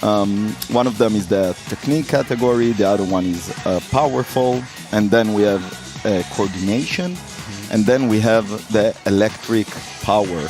One of them is the technique category, the other one is powerful, and then we have coordination, and then we have the electric power.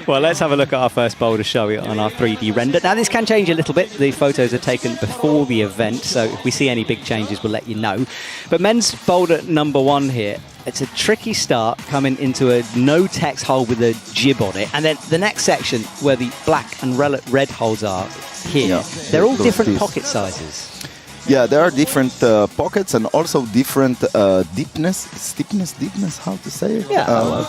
Well, let's have a look at our first boulder, shall we, on our 3D render. Now, this can change a little bit. The photos are taken before the event, so if we see any big changes, we'll let you know. But men's boulder number 1 here, it's a tricky start coming into a no-text hole with a jib on it. And then the next section, where the black and red holes are here, they're all different pocket sizes. Yeah, there are different pockets and also different deepness, how to say it? Yeah,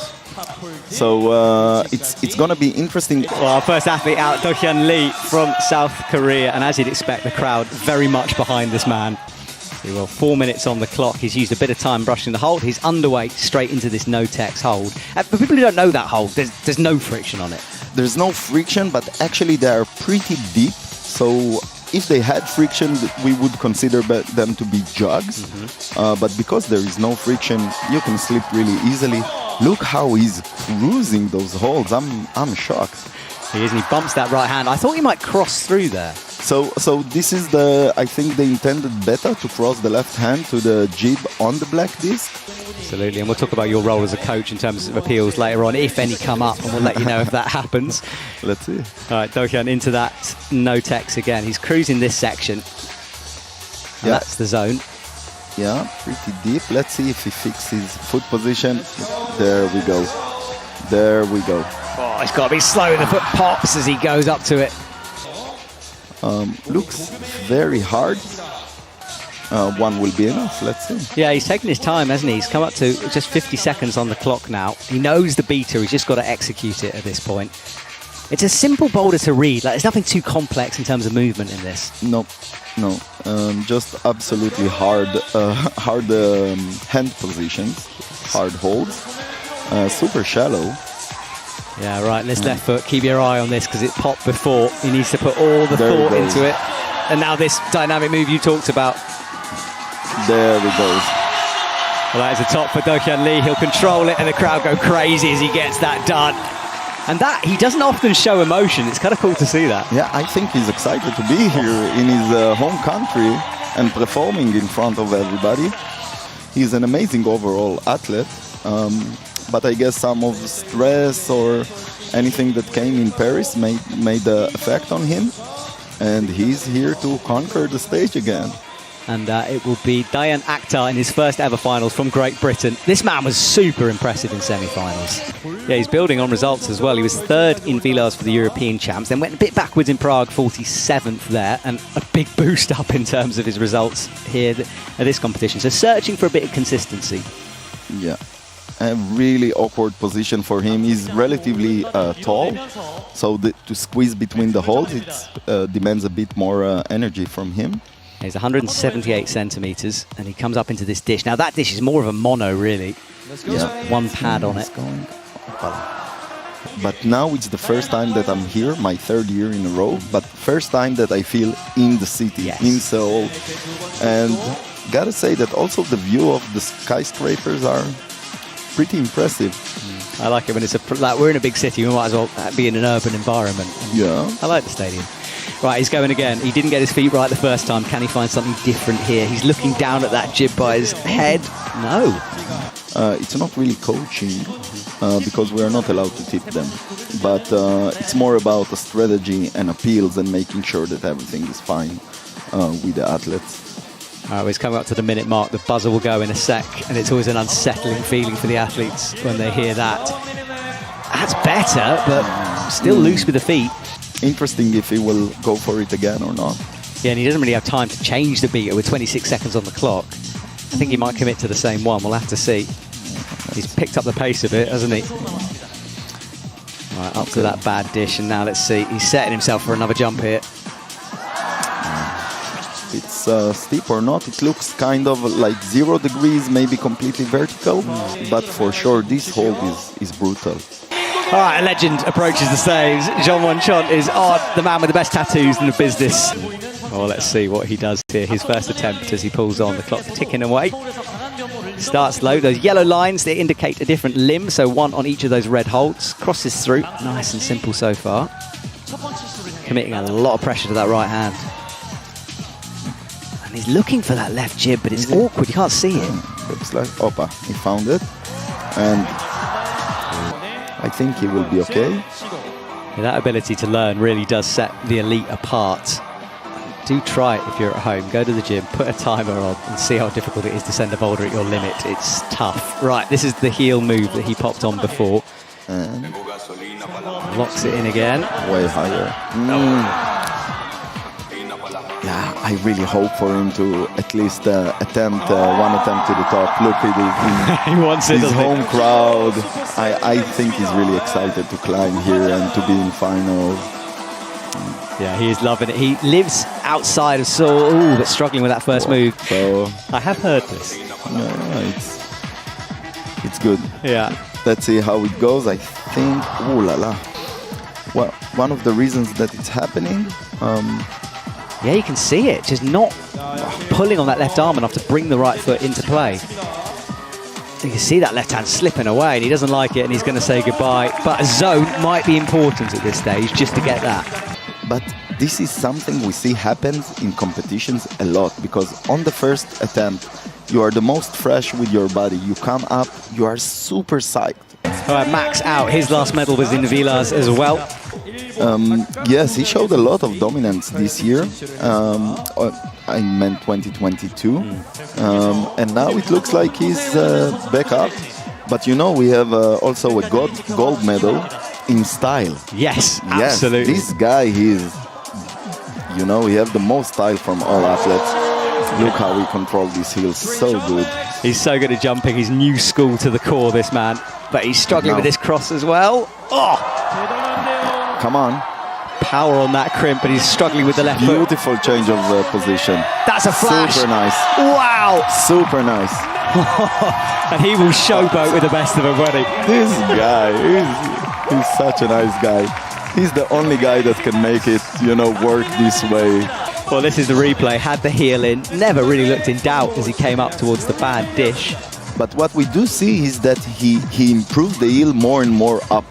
so it's going to be interesting. Well, our first athlete out, Do-hyun Lee from South Korea, and as you'd expect, the crowd very much behind this man. So, well, 4 minutes on the clock. He's used a bit of time brushing the hold. He's underway straight into this no-text hold. For people who don't know that hold, there's no friction on it. There's no friction, but actually they are pretty deep. So if they had friction, we would consider them to be jugs. But because there is no friction, you can slip really easily. Look how he's cruising those holds. I'm shocked. He is, and he bumps that right hand. I thought he might cross through there. So this is I think the intended beta, to cross the left hand to the jib on the black disc. Absolutely, and we'll talk about your role as a coach in terms of appeals later on, if any come up, and we'll let you know if that happens. Let's see. All right, Do-hyun into that no-text again. He's cruising this section. And that's the zone. Yeah, pretty deep. Let's see if he fixes his foot position. There we go. There we go. Oh, he's got to be slow. The foot pops as he goes up to it. Looks very hard. One will be enough. Let's see. Yeah, he's taking his time, hasn't he? He's come up to just 50 seconds on the clock now. He knows the beater. He's just got to execute it at this point. It's a simple boulder to read. Like, there's nothing too complex in terms of movement in this. No. Just absolutely hard hand positions, hard holds, super shallow. Yeah, right. This left foot, keep your eye on this because it popped before. He needs to put all the thought into it. And now this dynamic move you talked about. There he goes. Well, that is a top for Do-hyun Lee. He'll control it and the crowd go crazy as he gets that done. And that, he doesn't often show emotion. It's kind of cool to see that. Yeah, I think he's excited to be here in his home country and performing in front of everybody. He's an amazing overall athlete. But I guess some of the stress or anything that came in Paris made the effect on him. And he's here to conquer the stage again. And it will be Dayan Akhtar in his first ever finals from Great Britain. This man was super impressive in semi-finals. Yeah, he's building on results as well. He was 3rd in Villars for the European champs, then went a bit backwards in Prague, 47th there, and a big boost up in terms of his results here at this competition. So searching for a bit of consistency. Yeah. A really awkward position for him. He's relatively tall, so to squeeze between the holds, it demands a bit more energy from him. He's 178 centimeters, and he comes up into this dish. Now that dish is more of a mono, really. Yeah. One pad on it. But now it's the first time that I'm here, my 3rd year in a row, but first time that I feel in the city, in Seoul. And gotta say that also the view of the skyscrapers are pretty impressive. I like it when it's like we're in a big city. We might as well be in an urban environment. Yeah. I like the stadium. Right, he's going again. He didn't get his feet right the first time. Can he find something different here? He's looking down at that jib by his head. No. It's not really coaching because we are not allowed to tip them. But it's more about a strategy and appeals and making sure that everything is fine with the athletes. All right, he's coming up to the minute mark. The buzzer will go in a sec, and it's always an unsettling feeling for the athletes when they hear that. That's better, but still loose with the feet. Interesting if he will go for it again or not. Yeah, and he doesn't really have time to change the beater with 26 seconds on the clock. I think he might commit to the same one. We'll have to see. He's picked up the pace a bit, hasn't he? Right, up to that bad dish, and now let's see. He's setting himself for another jump here. It's steep or not, it looks kind of like 0 degrees, maybe completely vertical, but for sure this hold is brutal. All right, a legend approaches the stage. Jeong-won Chon is on, the man with the best tattoos in the business. Well, let's see what he does here. His first attempt as he pulls on, the clock ticking away. Starts low. Those yellow lines, they indicate a different limb, so one on each of those red holds. Crosses through. Nice and simple so far. committing a lot of pressure to that right hand. And he's looking for that left jib, but it's awkward. You can't see it. Looks like, opa, he found it. And I think he will be okay. Yeah, that ability to learn really does set the elite apart. Do try it if you're at home. Go to the gym, put a timer on and see how difficult it is to send a boulder at your limit. It's tough. Right, this is the heel move that he popped on before. And locks it in again. Way higher. Yeah, I really hope for him to at least attempt one attempt to the top. Look at it. He wants it, his home crowd. I think he's really excited to climb here and to be in finals. Yeah, he is loving it. He lives outside of Seoul, ooh, but struggling with that first move. So I have heard this. No, it's good. Yeah. Let's see how it goes. I think, ooh la la. Well, one of the reasons that it's happening. Yeah, you can see it. Just not pulling on that left arm enough to bring the right foot into play. You can see that left hand slipping away, and he doesn't like it, and he's going to say goodbye. But a zone might be important at this stage just to get that. But this is something we see happens in competitions a lot, because on the first attempt, you are the most fresh with your body. You come up, you are super psyched. All right, Max out. His last medal was in Villas as well. Yes, he showed a lot of dominance this year. I meant 2022. And now it looks like he's back up. But you know, we have also a gold medal in style. Yes, absolutely. Yes, this guy, you know, he has the most style from all athletes. Look how he controlled these heels, so good. He's so good at jumping. He's new school to the core, this man. But he's struggling with this cross as well. Oh! Come on. Power on that crimp, but he's struggling with the left foot. Beautiful change of position. That's a flash. Super nice. Wow. Super nice. And he will showboat with the best of them, won't he? This guy, he's such a nice guy. He's the only guy that can make it, you know, work this way. Well, this is the replay. Had the heel in. Never really looked in doubt as he came up towards the bad dish. But what we do see is that he improved the heel more and more up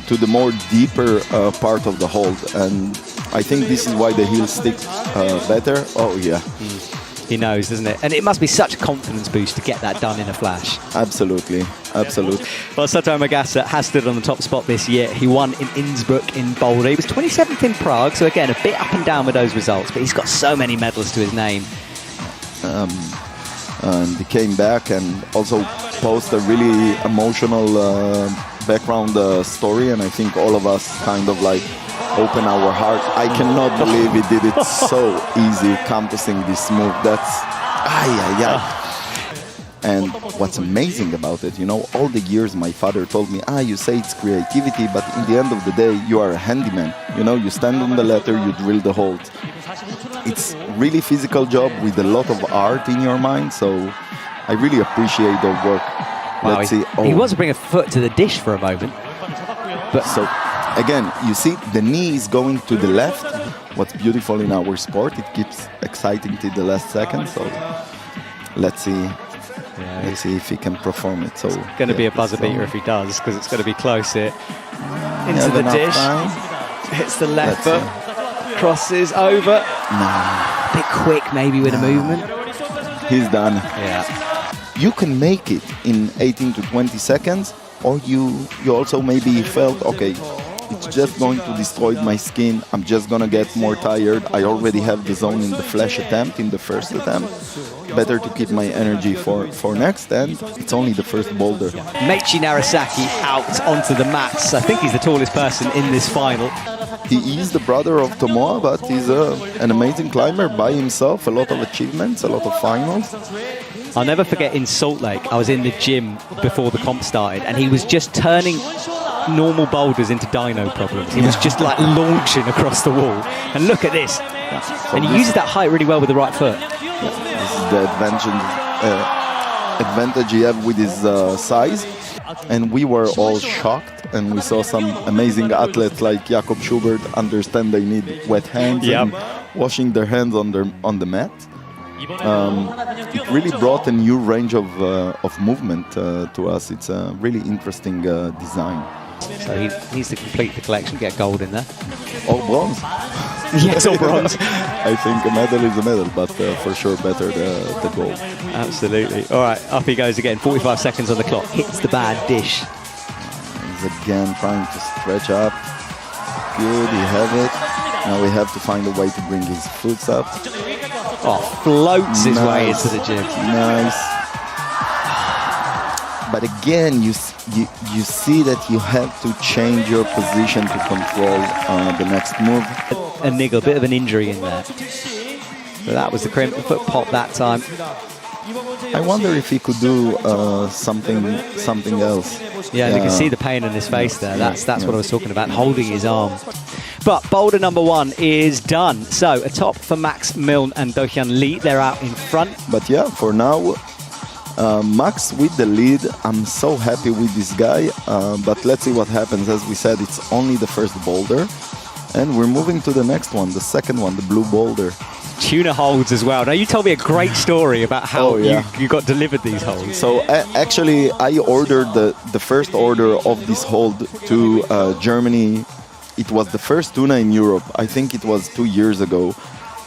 to the more deeper part of the hold. And I think this is why the heel sticks better. Oh, yeah. He knows, doesn't it? And it must be such a confidence boost to get that done in a flash. Absolutely, absolutely. Well, Sato Magasa has stood on the top spot this year. He won in Innsbruck in Boulder. He was 27th in Prague, so again, a bit up and down with those results, but he's got so many medals to his name. And he came back and also posted a really emotional background story, and I think all of us kind of like open our heart. I cannot believe he did it so easy, compassing this move. That's And what's amazing about it, you know, all the years my father told me, you say it's creativity, but in the end of the day, you are a handyman. You know, you stand on the ladder, you drill the hole. It's really physical job with a lot of art in your mind, so I really appreciate the work. Wow, Let's see. He wants to bring a foot to the dish for a moment. But so, again, you see the knee is going to the left. What's beautiful in our sport, it keeps exciting till the last second. So let's see. Let's see if he can perform it. So it's going to be a buzzer beater if he does, because it's going to be close here. Into the dish. Time. Hits the left foot. Crosses over. No. A bit quick maybe with a movement. He's done. Yeah. You can make it in 18 to 20 seconds, or you also maybe felt, okay, it's just going to destroy my skin. I'm just going to get more tired. I already have the zone in the flash attempt, in the first attempt. Better to keep my energy for next, and it's only the first boulder. Meiichi Narasaki out onto the mats. I think he's the tallest person in this final. He is the brother of Tomoa, but he's an amazing climber by himself. A lot of achievements, a lot of finals. I'll never forget in Salt Lake, I was in the gym before the comp started, and he was just turning normal boulders into dyno problems. He was just like launching across the wall. And look at this. And he uses that height really well with the right foot. This is the advantage he have with his size. And we were all shocked, and we saw some amazing athletes like Jakob Schubert understand they need wet hands and washing their hands on the mat. It really brought a new range of movement to us. It's a really interesting design. So he needs to complete the collection, get gold in there. Or bronze. Yes, or bronze. I think a medal is a medal, but for sure better the gold. Absolutely. All right, up he goes again. 45 seconds on the clock. Hits the bad dish. He's again trying to stretch up. Good, he has it. Now we have to find a way to bring his foot up. Oh, floats his way into the gym. Nice. But again, you see that you have to change your position to control the next move. A niggle, a bit of an injury in there. But that was the crimp, the foot pop that time. I wonder if he could do something else. Yeah, you can see the pain on his face there. That's what I was talking about, holding his arm. But boulder number 1 is done. So a top for Max Milne and Do-Hyun Lee. They're out in front. But yeah, for now, Max with the lead. I'm so happy with this guy. But let's see what happens. As we said, it's only the first boulder. And we're moving to the next one, the second one, the blue boulder. Tuna holds as well. Now, you told me a great story about how you got delivered these holds. So actually, I ordered the first order of this hold to Germany. It was the first tuna in Europe. I think it was 2 years ago.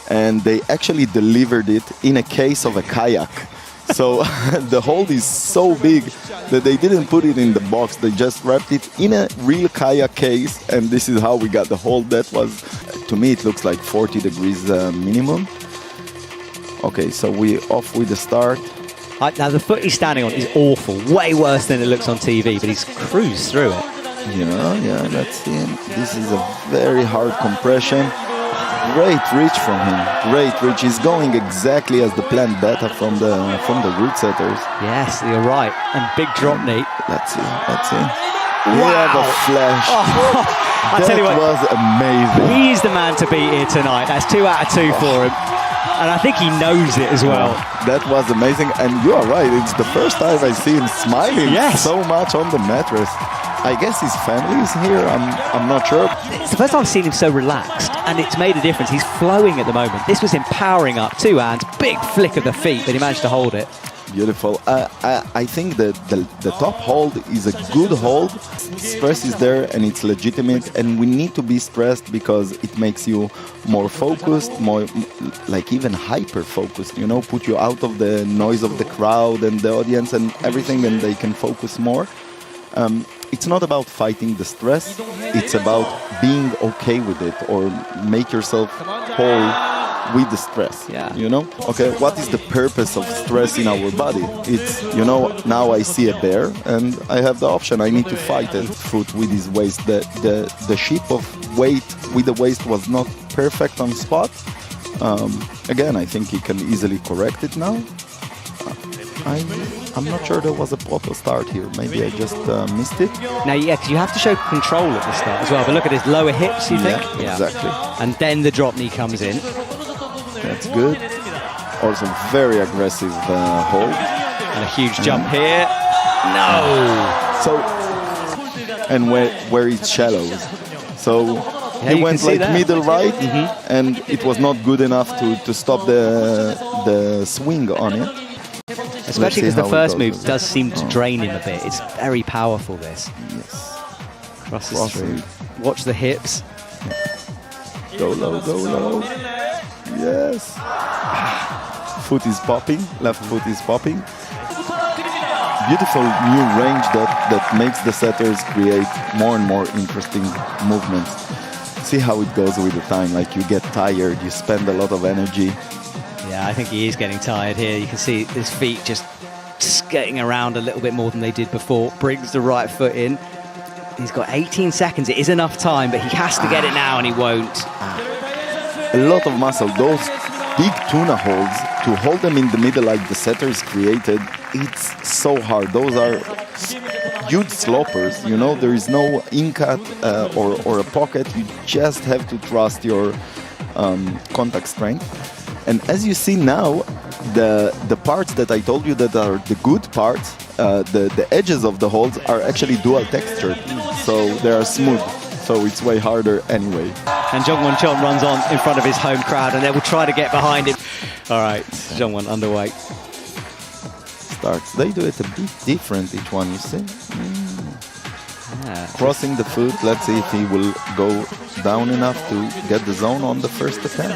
And they actually delivered it in a case of a kayak. So the hold is so big that they didn't put it in the box. They just wrapped it in a real kayak case. And this is how we got the hold. That was, to me, it looks like 40 degrees minimum. Okay, so we off with the start. Now, the foot he's standing on is awful. Way worse than it looks on TV, but he's cruised through it. Yeah, let's see. This is a very hard compression. Great reach from him. Great reach. He's going exactly as the planned beta from the root setters. Yes, you're right. And big drop knee. Let's see. Wow. We have a flash. I tell you what, was amazing. He's the man to beat here tonight. That's 2 out of 2 for him. And I think he knows it as well. That was amazing. And you are right. It's the first time I see him smiling so much on the mattress. I guess his family is here. I'm not sure. It's the first time I've seen him so relaxed, and it's made a difference. He's flowing at the moment. This was him powering up, 2 hands, big flick of the feet, but he managed to hold it. Beautiful. I think that the top hold is a good hold. Stress is there and it's legitimate, and we need to be stressed because it makes you more focused, more like even hyper focused, put you out of the noise of the crowd and the audience and everything, and they can focus more. It's not about fighting the stress, it's about being okay with it, or make yourself whole with the stress. Okay, what is the purpose of stress in our body? It's, now I see a bear and I have the option, I need to fight it. Foot with his waist, the shape of weight with the waist was not perfect on spot. Again, I think he can easily correct it now. I'm not sure there was a proper start here. Maybe I just missed it. Now, because you have to show control at the start as well. But look at his lower hips, you think? Yeah, exactly. And then the drop knee comes in. That's good. Also very aggressive hold. And a huge jump here. No! So, and where it's shallows. So he went like middle right, and it was not good enough to stop the swing on it. Especially because the first move does seem to drain him a bit. It's very powerful, this. Yes. Crosses through. Watch the hips. Go low, go low. Yes. Foot is popping. Left foot is popping. Beautiful new range that makes the setters create more and more interesting movements. See how it goes with the time. Like, you get tired, you spend a lot of energy. Yeah, I think he is getting tired here. You can see his feet just skating around a little bit more than they did before. Brings the right foot in. He's got 18 seconds. It is enough time, but he has to get it now, and he won't. A lot of muscle. Those big tuna holds, to hold them in the middle like the setters created, it's so hard. Those are huge slopers. There is no in-cut or a pocket. You just have to trust your contact strength. And as you see now, the parts that I told you that are the good parts, the edges of the holds are actually dual textured, so they are smooth. So it's way harder anyway. And Jongwon Chon runs on in front of his home crowd, and they will try to get behind him. All right, Jongwon underway. Starts. They do it a bit different, each one, you see. Yeah. crossing the foot. Let's see if he will go down enough to get the zone on the first attempt.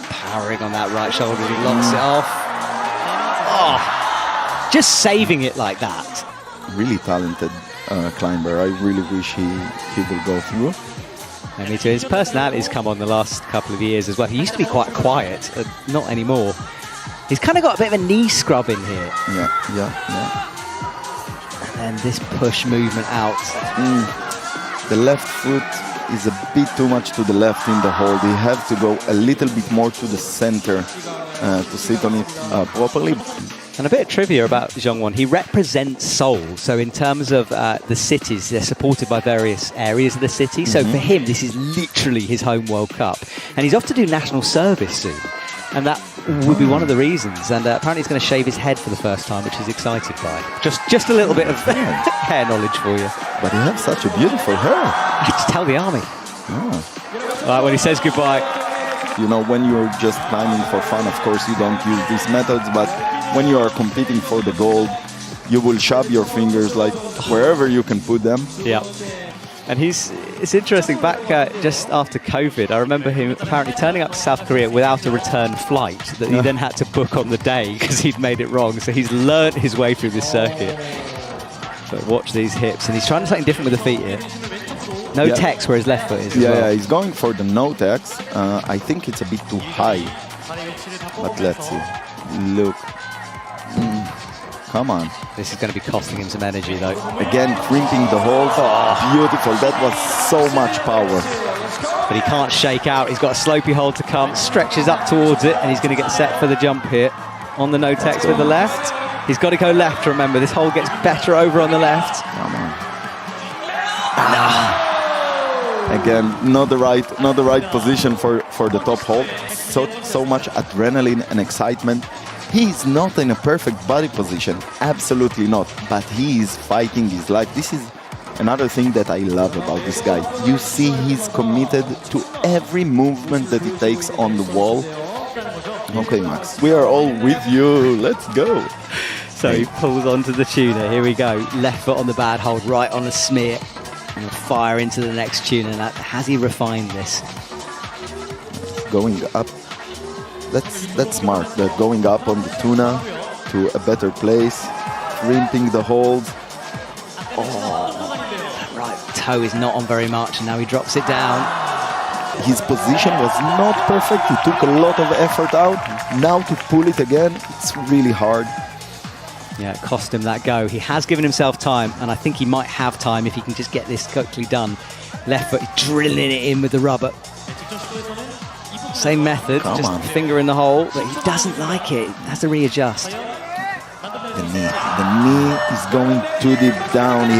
Powering on that right shoulder, he locks it off. Oh, just saving it like that. Really talented climber. I really wish he will go through. And me too. His personality's come on the last couple of years as well. He used to be quite quiet, not anymore. He's kind of got a bit of a knee scrub in here. Yeah. And this push movement out. The left foot is a bit too much to the left in the hold. He has to go a little bit more to the center to sit on it properly. And a bit of trivia about Jeongwon. He represents Seoul. So in terms of the cities, they're supported by various areas of the city. So for him, this is literally his home World Cup. And he's off to do national service soon. And that would be one of the reasons. And apparently he's going to shave his head for the first time, which he's excited by. Just a little bit of hair knowledge for you. But he has such a beautiful hair. Just tell the army. Yeah. Right, when he says goodbye. You know, when you're just climbing for fun, of course, you don't use these methods. But when you are competing for the gold, you will shove your fingers like wherever you can put them. Yeah. And it's interesting, back just after COVID, I remember him apparently turning up to South Korea without a return flight that he then had to book on the day because he'd made it wrong. So he's learnt his way through this circuit. But watch these hips. And he's trying something different with the feet here. No tex where his left foot is. Yeah, he's going for the no tex. I think it's a bit too high. But let's see. Look. Come on. This is going to be costing him some energy, though. Again, crimping the hold. Oh, beautiful. That was so much power. But he can't shake out. He's got a slopey hold to come. Stretches up towards it, and he's going to get set for the jump here. On the no-tex with the left. He's got to go left, remember. This hold gets better over on the left. Come on. Again, not the right position for the top hold. So much adrenaline and excitement. He's not in a perfect body position, absolutely not, but he is fighting his life. This is another thing that I love about this guy. You see he's committed to every movement that he takes on the wall. Okay, Max, we are all with you. Let's go. So he pulls onto the tuner. Here we go. Left foot on the bad hold, right on the smear. And fire into the next tuner. Now, has he refined this? Going up. That's smart. They're going up on the tuna to a better place, crimping the hold. Oh, that right toe is not on very much, and now he drops it down. His position was not perfect. He took a lot of effort out. Now to pull it again, it's really hard. Yeah, it cost him that go. He has given himself time, and I think he might have time if he can just get this quickly done. Left foot, drilling it in with the rubber. Same method, Come just on. finger in the hole, but he doesn't like it. He has to readjust. The knee is going too deep down.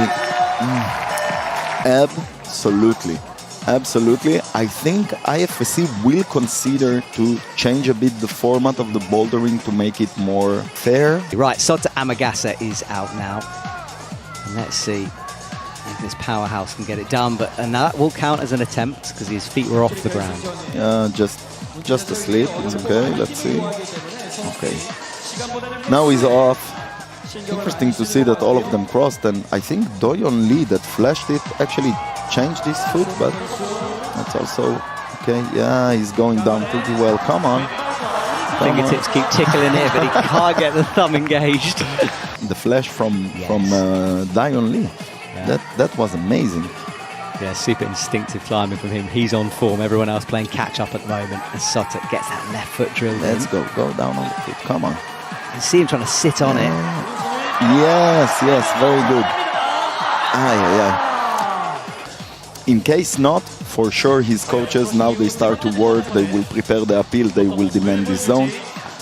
Absolutely. I think IFSC will consider to change a bit the format of the bouldering to make it more fair. Right, Sota Amagasa is out now. And let's see if this powerhouse can get it done. And that will count as an attempt because his feet were off the ground. Just asleep. It's okay. Let's see. Okay. Now he's off. Interesting to see that all of them crossed, and I think Doyon Lee that flashed it actually changed his foot, but that's also okay. Yeah, he's going down pretty well. Come on. Fingertips keep tickling it, but he can't get the thumb engaged. The flash from Doyon Lee. Yeah. That was amazing. Yeah, super instinctive climbing from him. He's on form. Everyone else playing catch up at the moment. And Sota gets that left foot drilled in. Let's go down on the foot. Come on. You see him trying to sit on it. Yes, very good. In case not, for sure his coaches, now they start to work, they will prepare the appeal, they will demand this zone.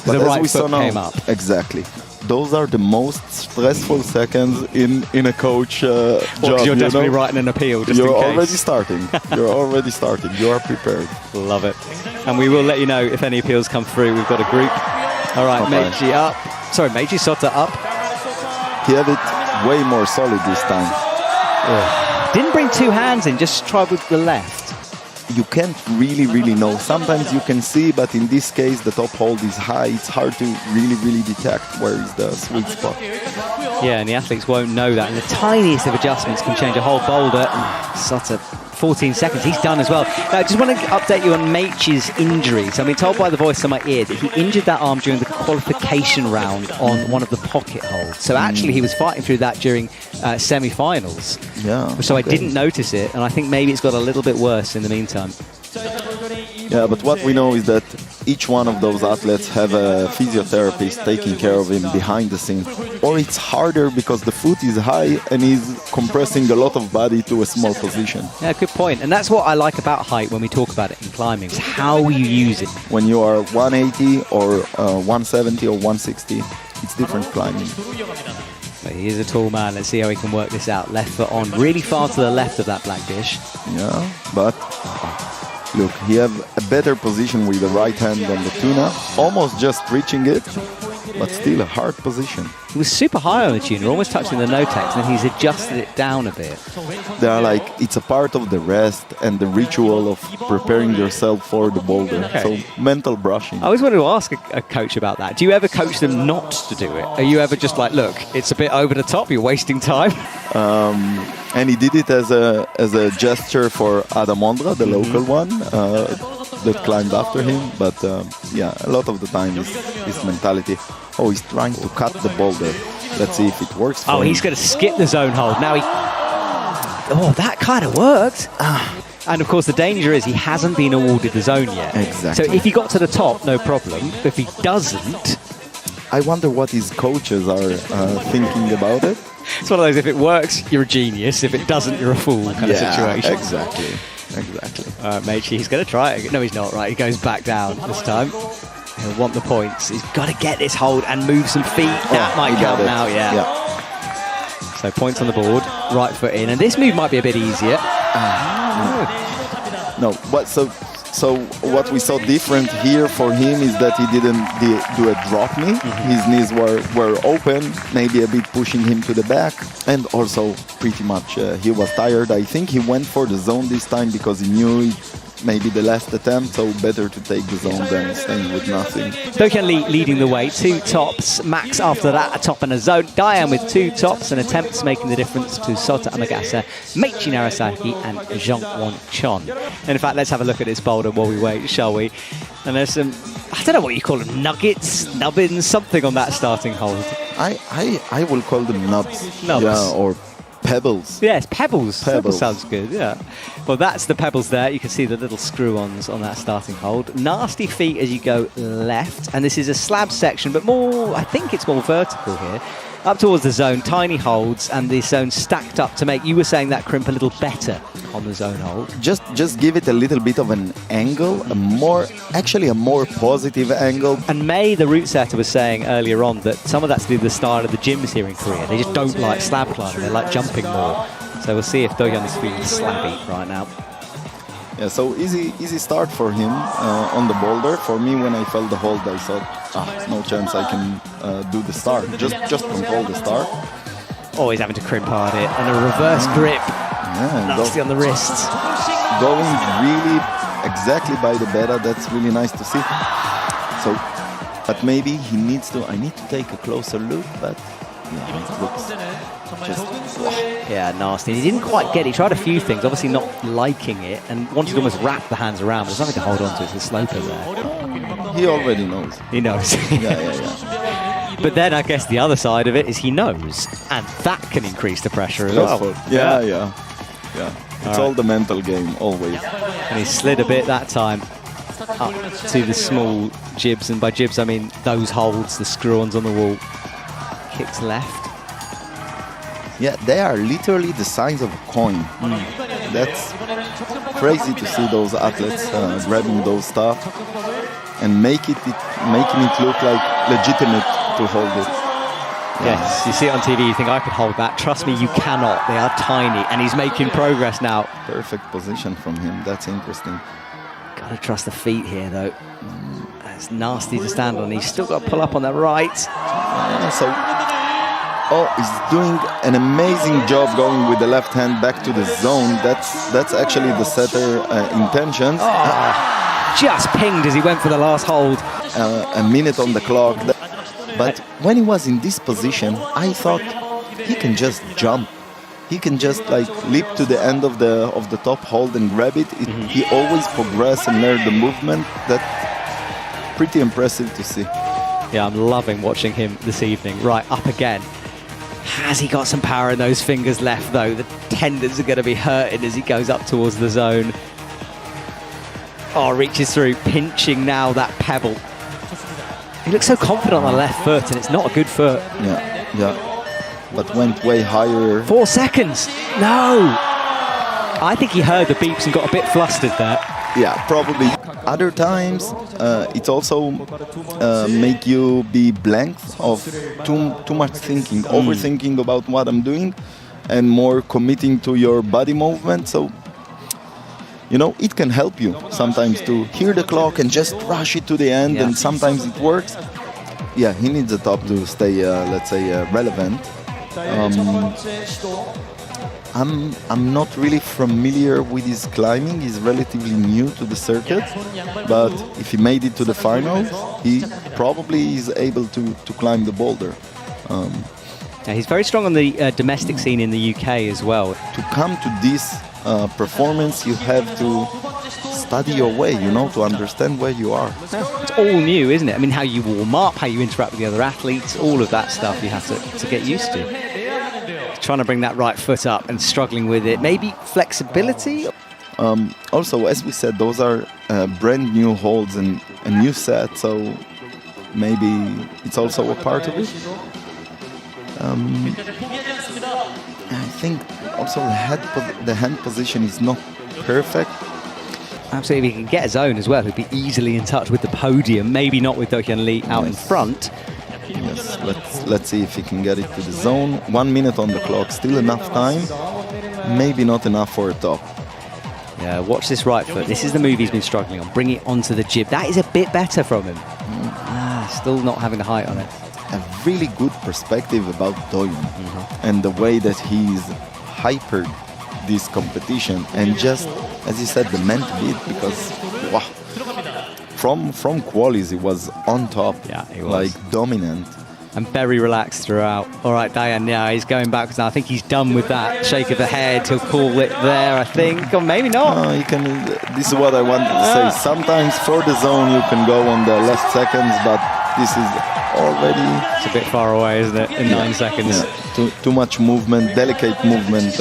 But the right foot came up. Exactly. Those are the most stressful seconds in a coach job. You're desperately writing an appeal just in case. You're already starting. You are prepared. Love it. And we will let you know if any appeals come through. We've got a group. All right, Meiji up. Sorry, Meiji Sota up. He had it way more solid this time. Didn't bring two hands in, just tried with the left. You can't really know. Sometimes you can see, but in this case, the top hold is high. It's hard to really detect where is the sweet spot. Yeah, and the athletes won't know that. And the tiniest of adjustments can change a whole boulder. Sota, 14 seconds, he's done as well. Now, I just want to update you on Meitji's injuries. I've been told by the voice in my ear that he injured that arm during the qualification round on one of the pocket holds. So actually, he was fighting through that during semi-finals. Yeah. So I didn't notice it, and I think maybe it's got a little bit worse in the meantime. Yeah, but what we know is that each one of those athletes have a physiotherapist taking care of him behind the scenes. Or it's harder because the foot is high and he's compressing a lot of body to a small position. Yeah, good point. And that's what I like about height when we talk about it in climbing, is how you use it. When you are 180 or 170 or 160, it's different climbing. But he is a tall man. Let's see how he can work this out. Left foot on, really far to the left of that black dish. Yeah, but look, he have a better position with the right hand on the tuna, almost just reaching it, but still a hard position. He was super high on the tuna, almost touching the no-tex, and then he's adjusted it down a bit. They are like, it's a part of the rest and the ritual of preparing yourself for the boulder. Okay. So mental brushing. I always wanted to ask a coach about that. Do you ever coach them not to do it? Are you ever just like, look, it's a bit over the top, you're wasting time? And he did it as a gesture for Adam Ondra, the local one, that climbed after him. But yeah, a lot of the time is this mentality. Oh, he's trying to cut the boulder. Let's see if it works for him. He's going to skip the zone hold. Now that kind of worked. And of course, the danger is he hasn't been awarded the zone yet. Exactly. So if he got to the top, no problem. But if he doesn't... I wonder what his coaches are thinking about it. It's one of those, if it works, you're a genius. If it doesn't, you're a fool kind of situation. Exactly. Meitji, he's going to try it. No, he's not, right? He goes back down this time. He'll want the points. He's got to get this hold and move some feet. That might count now, yeah. So points on the board, right foot in. And this move might be a bit easier. No, but so what we saw different here for him is that he didn't do a drop knee. His knees were open, maybe a bit pushing him to the back. And also pretty much he was tired. I think he went for the zone this time because he knew it maybe the last attempt, so better to take the zone than staying with nothing. Dokyun Lee leading the way, 2 tops. Max after that, a top and a zone. Dayan with 2 tops and attempts making the difference to Sota Amagasa, Meitji Narasaki and Jeong Won Chon. And in fact, let's have a look at this boulder while we wait, shall we? And there's some, I don't know what you call them, nuggets, nubbins, something on that starting hold. I will call them nubs. Nubs. Yeah, or pebbles. Yes, pebbles. Pebbles. Sounds good, yeah. Well, that's the pebbles there. You can see the little screw-ons on that starting hold. Nasty feet as you go left. And this is a slab section, but more, I think it's more vertical here. Up towards the zone, tiny holds, and the zone stacked up to make, you were saying, that crimp a little better on the zone hold. Just give it a little bit of an angle, a more positive angle. And May, the route setter, was saying earlier on that some of that's to do with the style of the gyms here in Korea. They just don't like slab climbing, they like jumping more. So we'll see if Dokyun is feeling slabby right now. Yeah, so easy start for him on the boulder. For me, when I felt the hold, I thought, no chance I can do the start. Just control the start. Always having to crimp hard it, and a reverse grip. Yeah, Nasty on the wrists. Going really exactly by the beta, that's really nice to see. So, but maybe he needs to, I need to take a closer look, but yeah, it looks just... Yeah, nasty. He didn't quite get it. He tried a few things, obviously not liking it, and wanted to almost wrap the hands around, but there's nothing to hold on to. It's the sloper there. He already knows. He knows. Yeah. But then I guess the other side of it is he knows, and that can increase the pressure as well. Yeah. It's all the mental game, always. And he slid a bit that time up to the small jibs, and by jibs I mean those holds, the screw-ons on the wall. Kicks left. Yeah, they are literally the size of a coin. That's crazy to see those athletes grabbing those stuff and making it look like legitimate to hold it. Yes, you see it on TV, you think, I could hold that. Trust me, you cannot. They are tiny, and he's making progress now. Perfect position from him. That's interesting. Got to trust the feet here, though. It's nasty to stand on. He's still got to pull up on the right. He's doing an amazing job going with the left hand back to the zone. That's actually the setter intentions. Just pinged as he went for the last hold. A minute on the clock. But when he was in this position, I thought he can just jump. He can just like leap to the end of the top hold and grab it. He always progress and learn the movement. That's pretty impressive to see. Yeah, I'm loving watching him this evening. Right, up again. Has he got some power in those fingers left, though? The tendons are going to be hurting as he goes up towards the zone. Oh, reaches through, pinching now that pebble. He looks so confident on the left foot, and it's not a good foot. Yeah. But went way higher. 4 seconds. No. I think he heard the beeps and got a bit flustered there. Yeah, probably. Other times, it also make you be blank of too much thinking, overthinking about what I'm doing, and more committing to your body movement. So, you know, it can help you sometimes to hear the clock and just rush it to the end, and sometimes it works. Yeah, he needs a top to stay, let's say, relevant. I'm not really familiar with his climbing. He's relatively new to the circuit, but if he made it to the finals, he probably is able to climb the boulder. Yeah, he's very strong on the domestic scene in the UK as well. To come to this performance, you have to study your way, you know, to understand where you are. It's all new, isn't it? I mean, how you warm up, how you interact with the other athletes, all of that stuff you have to get used to. Trying to bring that right foot up and struggling with it. Maybe flexibility? Also, as we said, those are brand new holds and a new set, so maybe it's also a part of it. I think also the hand position is not perfect. Absolutely, if he can get his own as well, he'd be easily in touch with the podium. Maybe not with Do-Hyun Lee out in front. Yes, let's see if he can get it to the zone. 1 minute on the clock, still enough time. Maybe not enough for a top. Yeah, watch this right foot. This is the move he's been struggling on. Bring it onto the jib. That is a bit better from him. Still not having the height on it. A really good perspective about Do-Hyun and the way that he's hypered this competition, and just, as you said, the meant beat, because wow, from qualies he was on top. Yeah, he was like dominant and very relaxed throughout. All right, Diane, yeah, he's going backwards now. I think he's done with that shake of the head. He'll call it there, I think, or maybe not. You can. This is what I wanted to say. Sometimes for the zone you can go on the last seconds, but this is already, it's a bit far away, isn't it? In 9 seconds. Yeah. Too much movement, delicate movement.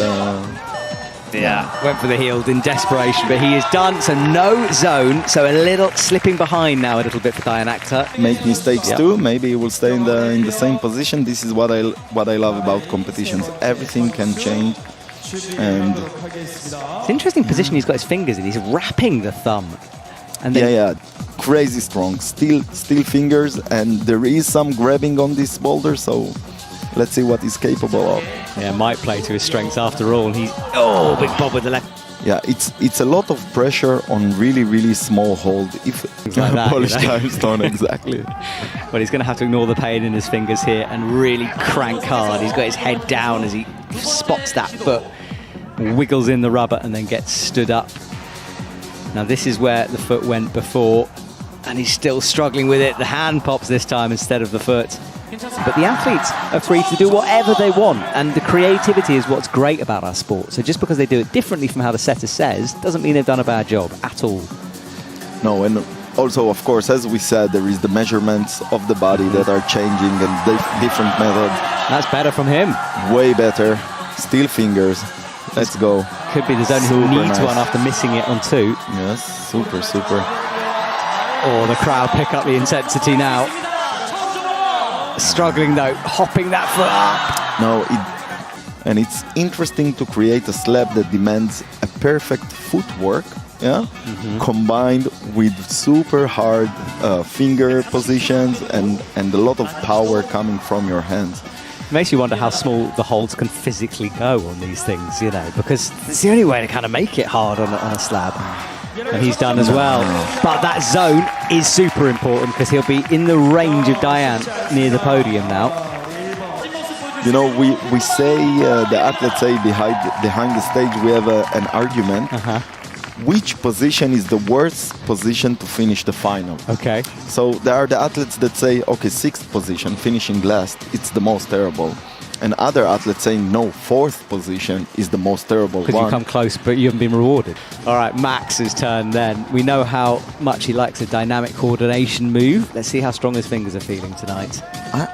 Went for the heels in desperation, but he is done. So no zone. So a little slipping behind now, a little bit for Diane Akhtar. Make mistakes too. Maybe he will stay in the same position. This is what I love about competitions. Everything can change. And it's an interesting position he's got his fingers in. He's wrapping the thumb. And then crazy strong. Still fingers, and there is some grabbing on this boulder. So let's see what he's capable of. Yeah, might play to his strengths after all. He's big bob with the left. Yeah, it's a lot of pressure on really small hold. If like that, Polish timestone, exactly. Well, he's going to have to ignore the pain in his fingers here and really crank hard. He's got his head down as he spots that foot, wiggles in the rubber, and then gets stood up. Now this is where the foot went before, and he's still struggling with it. The hand pops this time instead of the foot. But the athletes are free to do whatever they want, and the creativity is what's great about our sport. So just because they do it differently from how the setter says doesn't mean they've done a bad job at all. No, and also, of course, as we said, there is the measurements of the body that are changing and different methods. That's better from him. Way better. Still fingers. Let's go. Could be the zone who needs one after missing it on 2. Yes, super. Oh, the crowd pick up the intensity now. Struggling though, hopping that foot up. No, and it's interesting to create a slab that demands a perfect footwork, combined with super hard finger positions and a lot of power coming from your hands. It makes you wonder how small the holds can physically go on these things, you know, because it's the only way to kind of make it hard on a slab. And he's done as well. But that zone is super important because he'll be in the range of Diane near the podium now. You know, we say, the athletes say behind the stage we have an argument. Which position is the worst position to finish the final? Okay. So there are the athletes that say, okay, 6th position, finishing last, it's the most terrible. and other athletes saying, no, fourth position is the most terrible one. Because you come close, but you haven't been rewarded. All right, Max's turn then. We know how much he likes a dynamic coordination move. Let's see how strong his fingers are feeling tonight.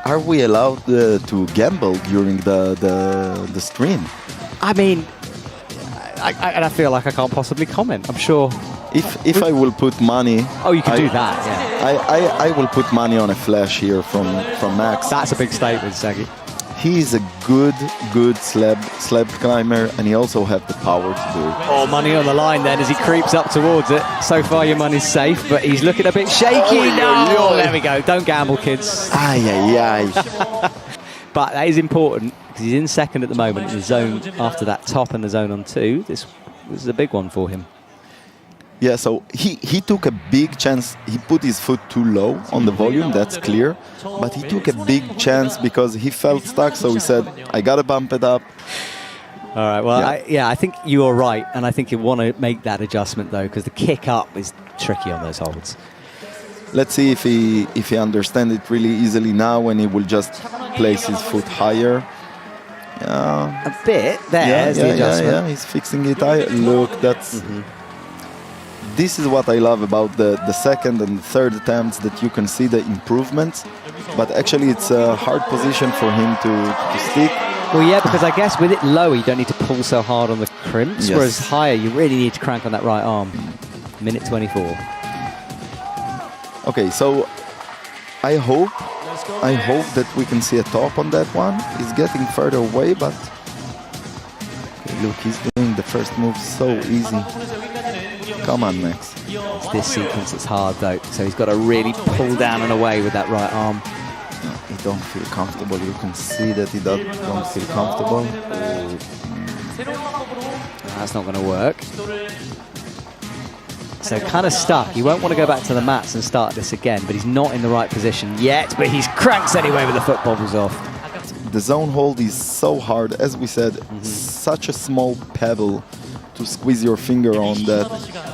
Are we allowed to gamble during the stream? I mean, I feel like I can't possibly comment. I'm sure. If I will put money... Oh, you can do that, yeah. I will put money on a flash here from Max. That's a big statement, Sagi. He is a good slab climber, and he also has the power to do it. Oh, money on the line then as he creeps up towards it. So far your money's safe, but he's looking a bit shaky. No! There we go. Don't gamble, kids. Ay, ay, ay. But that is important because he's in second at the moment in the zone after that top and the zone on 2. This is a big one for him. Yeah, so he took a big chance. He put his foot too low on the volume, that's clear. But he took a big chance because he felt stuck, so he said, I got to bump it up. All right, well, I think you are right, and I think you want to make that adjustment, though, because the kick up is tricky on those holds. Let's see if he understands it really easily now when he will just place his foot higher. A bit, there's the adjustment. Yeah, he's fixing it higher. Look, that's... This is what I love about the second and third attempts, that you can see the improvements, but actually it's a hard position for him to stick. Well, yeah, because I guess with it lower, you don't need to pull so hard on the crimps, whereas higher, you really need to crank on that right arm. Minute 24. Okay, so I hope that we can see a top on that one. He's getting further away, but okay, look, he's doing the first move so easy. Come on, Max. It's this sequence that's hard, though. So he's got to really pull down and away with that right arm. He don't feel comfortable. You can see that he don't feel comfortable. That's not going to work. So kind of stuck. He won't want to go back to the mats and start this again, but he's not in the right position yet. But he's cranks anyway with the foot bobbles off. The zone hold is so hard. As we said, such a small pebble to squeeze your finger on that.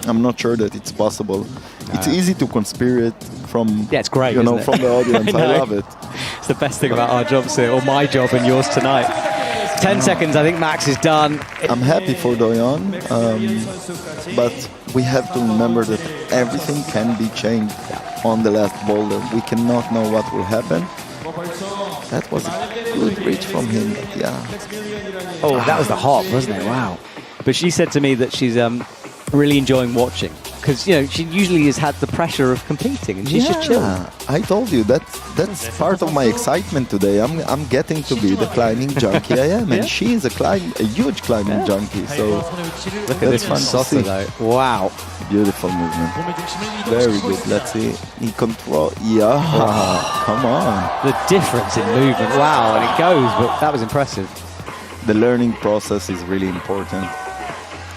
I'm not sure that it's possible. It's easy to conspire from, it's great, from the audience. I love it. It's the best thing about our jobs here, or my job and yours tonight. 10 seconds, I think Max is done. I'm happy for Doyon, but we have to remember that everything can be changed on the last boulder. We cannot know what will happen. That was a good reach from him, but yeah. Oh, that was the hop, wasn't it? Wow. But she said to me that she's really enjoying watching because she usually has had the pressure of competing and she's just chilling. I told you that's part of my excitement today. I'm getting to be the climbing junkie I am, and she is a huge climbing junkie. So look at this fun though. Wow, beautiful movement, very good. Let's see, he control. Yeah, come on. The difference in movement. Wow, and it goes, but that was impressive. The learning process is really important.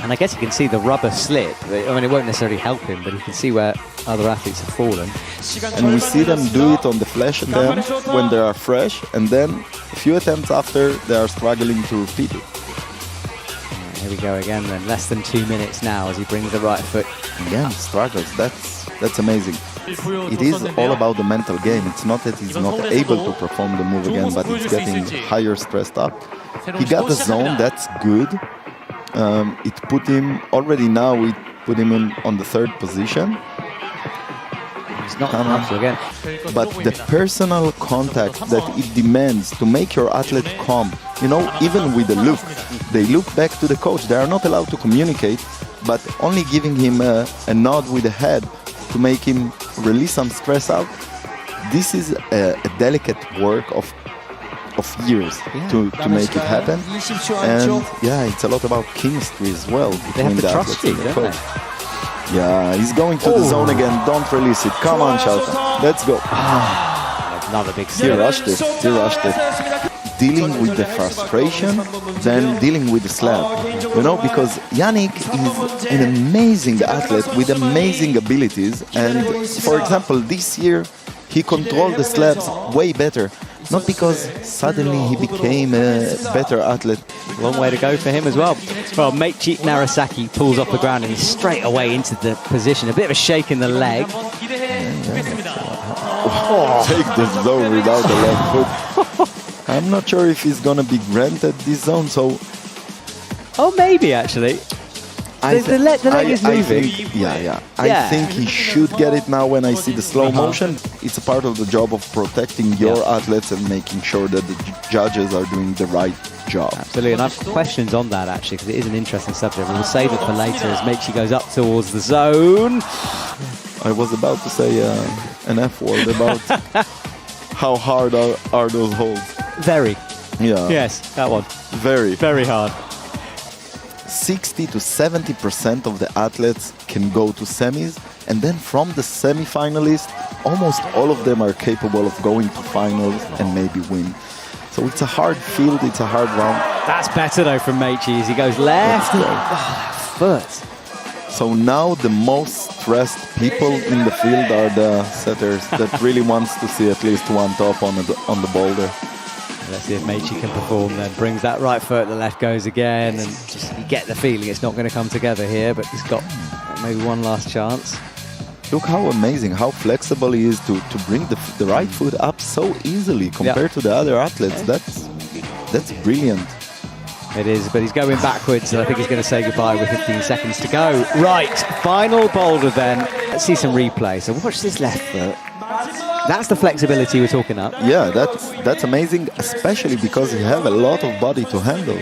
And I guess you can see the rubber slip. I mean, it won't necessarily help him, but you can see where other athletes have fallen. And we see them do it on the flash attempt when they are fresh, and then a few attempts after, they are struggling to repeat it. Here we go again then. Less than 2 minutes now as he brings the right foot. Again, struggles. That's amazing. It is all about the mental game. It's not that he's not able to perform the move again, but it's getting higher stressed up. He got the zone, that's good. It put him, already now we put him on the third position. He's not comfortable again. But the personal contact that it demands to make your athlete calm, even with the look, they look back to the coach. They are not allowed to communicate, but only giving him a nod with the head to make him release some stress out. This is a delicate work of years to make it happen, and it's a lot about chemistry as well between the athletes and the coach. Yeah, he's going to the zone again. Don't release it. Come on, Shalta. Let's go. Another big He rushed it. Dealing with the frustration, then dealing with the slab. Because Yannick is an amazing athlete with amazing abilities, and for example, this year he controlled the slabs way better. Not because suddenly he became a better athlete. Long way to go for him as well. Well, Meiichi Narasaki pulls off the ground and he's straight away into the position. A bit of a shake in the leg. Take the zone without the left foot. I'm not sure if he's going to be granted this zone, so... Oh, maybe, actually. The leg is moving. I think he should get it now when I see the slow motion. It's a part of the job of protecting your athletes and making sure that the judges are doing the right job. Absolutely, and I've questions on that, actually, because it is an interesting subject. We'll save it for later as Meichi goes up towards the zone. I was about to say an F word about how hard are those holds. Very. Yeah. Yes, that one. Very. Very hard. 60 to 70% of the athletes can go to semis, and then from the semi-finalists, almost all of them are capable of going to finals and maybe win. So it's a hard field, it's a hard round. That's better though from Meichi as he goes left. Foot. So now the most stressed people in the field are the setters that really wants to see at least one top on the boulder. Let's see if Meichi can perform then. Brings that right foot, the left goes again, and just you get the feeling it's not going to come together here, but he's got maybe one last chance. Look how amazing, how flexible he is to bring the right foot up so easily compared to the other athletes. That's brilliant. It is, but he's going backwards, and I think he's going to say goodbye with 15 seconds to go. Right, final boulder then. Let's see some replay. So watch this left foot. That's the flexibility we're talking about. Yeah, that's amazing, especially because you have a lot of body to handle.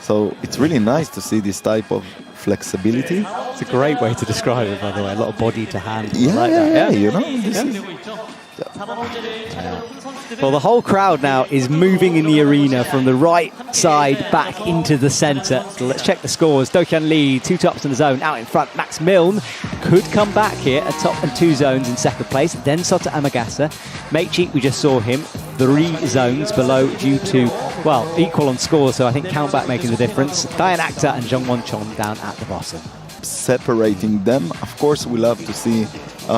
So it's really nice to see this type of flexibility. It's a great way to describe it, by the way. A lot of body to handle. Yeah, you know. This is, Well, the whole crowd now is moving in the arena from the right side back into the centre. So let's check the scores. Do-Hyun Lee, 2 tops in the zone, out in front. Max Milne could come back here, a top and 2 zones in second place. Then Sota Amagasa. Meichi, we just saw him, 3 zones below due to, well, equal on scores. So I think countback making the difference. Dayan Akhtar and Jungwon Chon down at the bottom. Separating them, of course, we love to see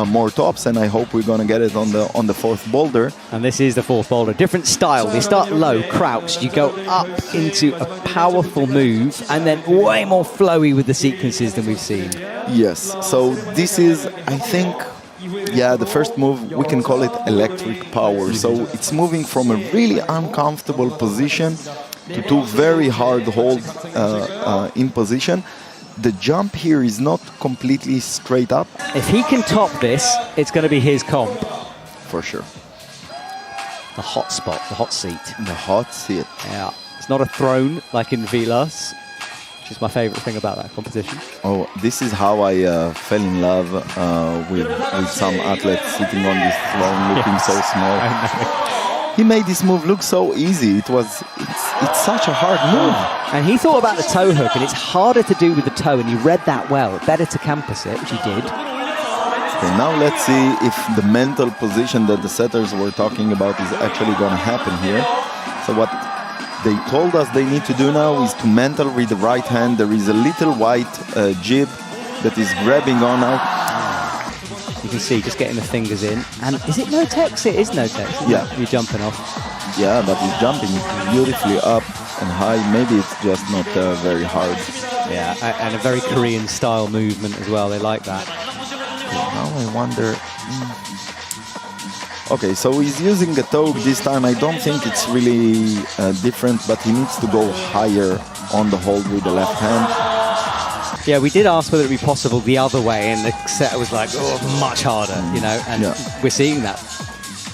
more tops, and I hope we're going to get it on the 4th boulder. And this is the 4th boulder. Different style. They start low, crouched. You go up into a powerful move, and then way more flowy with the sequences than we've seen. Yes. So this is, I think, the first move, we can call it electric power. So it's moving from a really uncomfortable position to 2 very hard holds in position. The jump here is not completely straight up. If he can top this, it's going to be his comp. For sure. The hot spot, the hot seat. The hot seat. Yeah. It's not a throne like in Vilas, which is my favourite thing about that competition. Oh, this is how I fell in love with some athletes sitting on this throne looking so small. He made this move look so easy. It's such a hard move. And he thought about the toe hook, and it's harder to do with the toe, and he read that well. Better to campus it, which he did. Okay, now let's see if the mental position that the setters were talking about is actually going to happen here. So what they told us they need to do now is to mental read the right hand. There is a little white jib that is grabbing on now. You can see just getting the fingers in. And is it no text? It is no text. Yeah. You're jumping off. Yeah, but he's jumping beautifully up and high. Maybe it's just not very hard. Yeah, and a very Korean style movement as well. They like that. Now I wonder... Okay, so he's using a toe this time. I don't think it's really different, but he needs to go higher on the hold with the left hand. Yeah, we did ask whether it would be possible the other way, and the set was like, oh, much harder, you know, and we're seeing that.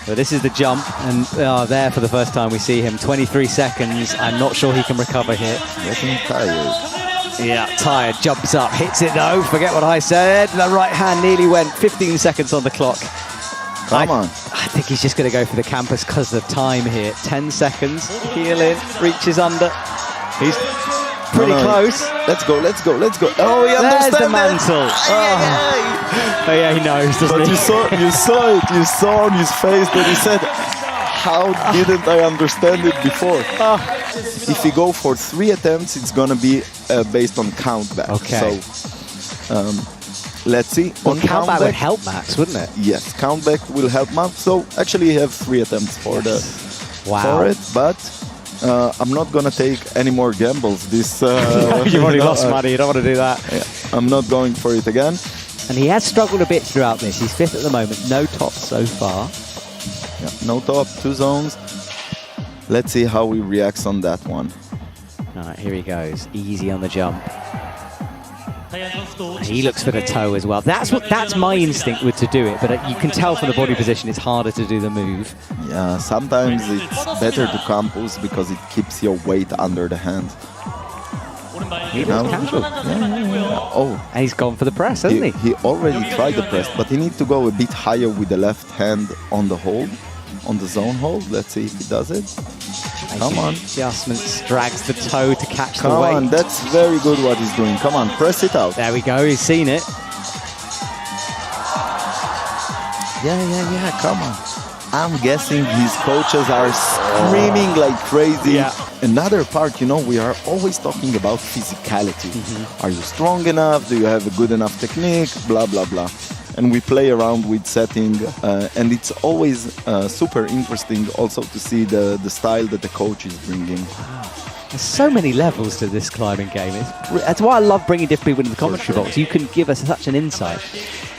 But this is the jump, and there for the first time we see him, 23 seconds. I'm not sure he can recover here. Getting tired. Yeah, tired, jumps up, hits it though, forget what I said. The right hand nearly went, 15 seconds on the clock. Come on. I think he's just going to go for the campus because of time here. 10 seconds, heel in, reaches under. He's pretty close. Let's go, let's go, let's go. Oh, he There's understands the mantle. Oh, yeah, he knows, doesn't but he? You saw it. You saw on his face that he said, how didn't I understand it before? If you go for 3 attempts, it's going to be based on countback. Okay. So, let's see. Well, countback would help Max, wouldn't it? Yes, countback will help Max. So, actually, you have 3 attempts for for it, but... I'm not going to take any more gambles. This You've already lost money. You don't want to do that. Yeah, I'm not going for it again. And he has struggled a bit throughout this. He's 5th at the moment. No tops so far. Yeah, no top, 2 zones. Let's see how he reacts on that one. All right, here he goes. Easy on the jump. He looks for the toe as well. That's my instinct would to do it, but you can tell from the body position it's harder to do the move. Yeah, sometimes it's better to compose because it keeps your weight under the hand. He looks casual. Yeah. Oh, And he's gone for the press, hasn't he? He already tried the press, but he needs to go a bit higher with the left hand on the hold, on the zone hold. Let's see if he does it. Come on. Adjustments, drags the toe to catch Come the weight. on, that's very good what he's doing. Come on, press it out. There we go, he's seen it. Yeah, come on. I'm guessing his coaches are screaming like crazy. Yeah. Another part, we are always talking about physicality. Are you strong enough? Do you have a good enough technique? Blah, blah, blah. And we play around with setting, and it's always super interesting also to see the style that the coach is bringing. There's so many levels to this climbing game. That's why I love bringing different people into the commentary box. You can give us such an insight.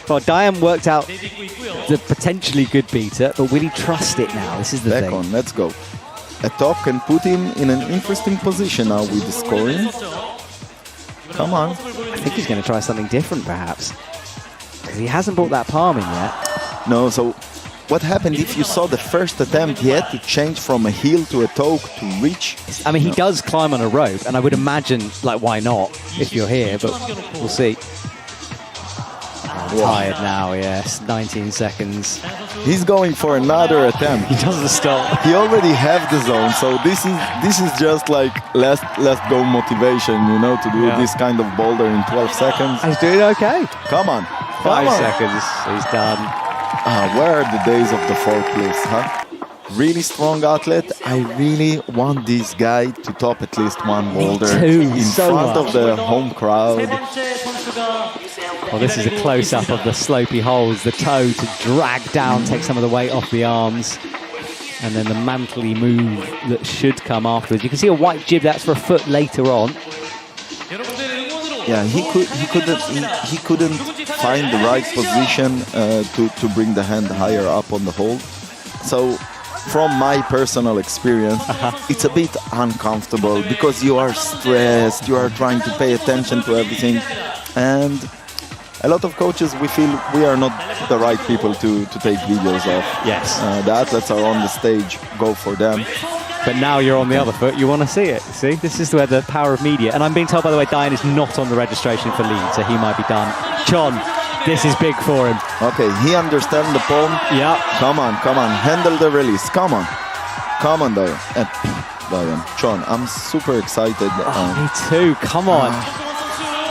Well, Diane worked out the potentially good beater, but will he trust it now? This is the Back thing. on, let's go. A top can put him in an interesting position now with the scoring. Come on. I think he's going to try something different, perhaps. Because he hasn't brought that palm in yet. No, so what happened if you saw the first attempt, he had to change from a heel to a toe to reach? I mean, he does climb on a rope, and I would imagine, like, why not, if you're here, but we'll see. Tired now, yes, 19 seconds. He's going for another attempt. He doesn't stop. He already have the zone, so this is just like last go motivation, to do this kind of boulder in 12 seconds. He's doing okay. Come on. 5 seconds, he's done. Where are the days of the forklifts, huh? Really strong athlete. I really want this guy to top at least one boulder in front of the home crowd. Well, this is a close-up of the slopey holes. The toe to drag down, take some of the weight off the arms. And then the mantly move that should come afterwards. You can see a white jib, that's for a foot later on. Yeah, he couldn't find the right position to bring the hand higher up on the hold. So from my personal experience, it's a bit uncomfortable because you are stressed, you are trying to pay attention to everything, and a lot of coaches, we feel we are not the right people to take videos of. Yes. The athletes are on the stage, go for them. But now you're on the other foot, you want to see it. See, this is where the power of media. And I'm being told, by the way, Diane is not on the registration for lead, so he might be done. John, this is big for him. Okay, he understands the poem. Yeah. Come on. Handle the release. Come on, Diane. Diane. John, I'm super excited. Me too, come on.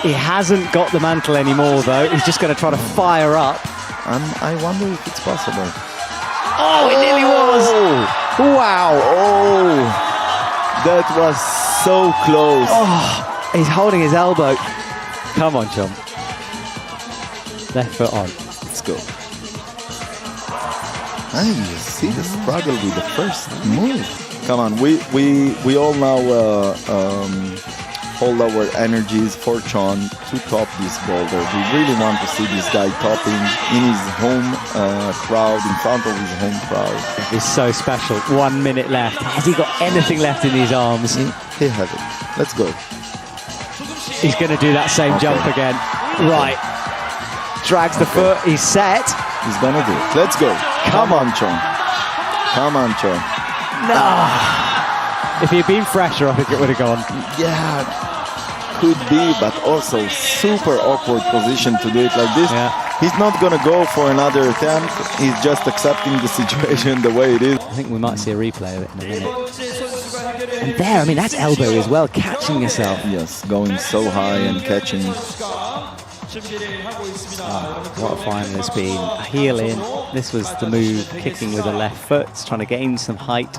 He hasn't got the mantle anymore, though. He's just going to try to fire up. And I wonder if it's possible. Oh, it nearly was. Wow. Oh, that was so close. Oh, he's holding his elbow. Come on, John. Left foot on. Let's go. And you see the struggle with the first move. Come on, we all now hold our energies for John to top this boulder. We really want to see this guy topping in his home crowd, in front of his home crowd. It's so special. 1 minute left. Has he got anything left in his arms? He has it. Let's go. He's going to do that same jump again. Right. Drags the foot. He's set. He's going to do it. Let's go. Come on, John. Come on, John. No. If he had been fresher, I think it would have gone. Yeah, could be, but also super awkward position to do it like this. Yeah. He's not going to go for another attempt. He's just accepting the situation the way it is. I think we might see a replay of it in a minute. And there, I mean, that's elbow as well, catching yourself. Yes, going so high and catching. What a final it's been. Heel in. This was the move, kicking with the left foot, trying to gain some height,